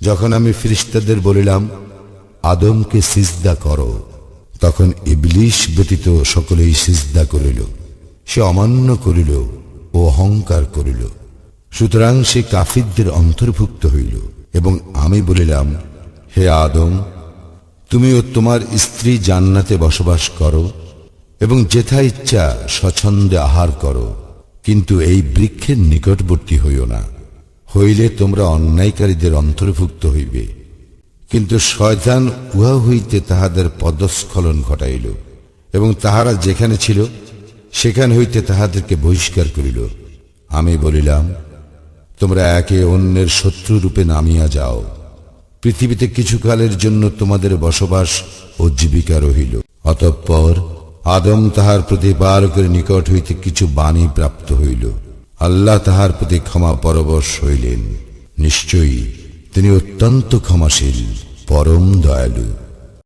যখন আমি ফেরেশতাদের বলিলাম আদমকে সিজদা করো, তখন ইবলিস ব্যতীত সকলেই সিজদা করিল। সে অমান্য করিল ও অহংকার করিল, সুতরাং সে কাফিরদের অন্তর্ভুক্ত হইল। এবং আমি বলিলাম, হে আদম, তুমি ও তোমার স্ত্রী জান্নাতে বসবাস করো এবং যেথা ইচ্ছা স্বচ্ছন্দে আহার করো, কিন্তু এই বৃক্ষের নিকটবর্তী হইও না, হইলে তোমরা অন্যায়কারীদের অন্তর্ভুক্ত হইবে। কিন্তু শয়তান উহা হইতে তাহাদের পদস্খলন ঘটাইল এবং তাহারা যেখানে ছিল সেখান হইতে তাহাদেরকে বহিষ্কার করিল। আমি বলিলাম, তোমরা একে অন্যের শত্রুরূপে নামিয়া যাও, পৃথিবীতে কিছুকালের জন্য তোমাদের বসবাস ও জীবিকা রহিল। অতঃপর আদম তাহার প্রতিপালকের নিকট হইতে কিছু বাণী প্রাপ্ত হইল। আল্লাহ তাহার প্রতি ক্ষমা পরবশ হইলেন। নিশ্চয়ই তিনি অত্যন্ত ক্ষমাশীল, পরম দয়ালু।